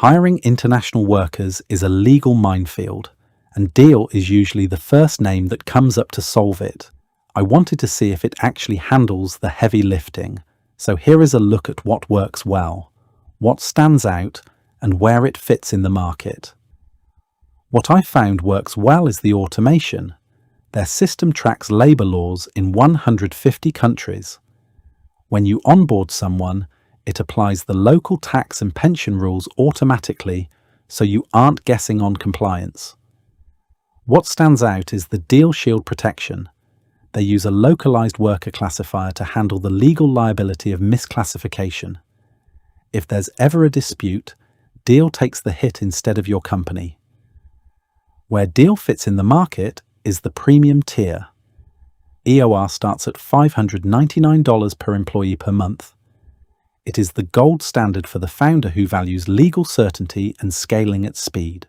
Hiring international workers is a legal minefield, and Deel is usually the first name that comes up to solve it. I wanted to see if it actually handles the heavy lifting, so here is a look at what works well, what stands out, and where it fits in the market. What I found works well is the automation. Their system tracks labour laws in 150 countries. When you onboard someone, it applies the local tax and pension rules automatically, so you aren't guessing on compliance. What stands out is the Deel Shield protection. They use a localized worker classifier to handle the legal liability of misclassification. If there's ever a dispute, Deel takes the hit instead of your company. Where Deel fits in the market is the premium tier. EOR starts at $599 per employee per month. It is the gold standard for the founder who values legal certainty and scaling at speed.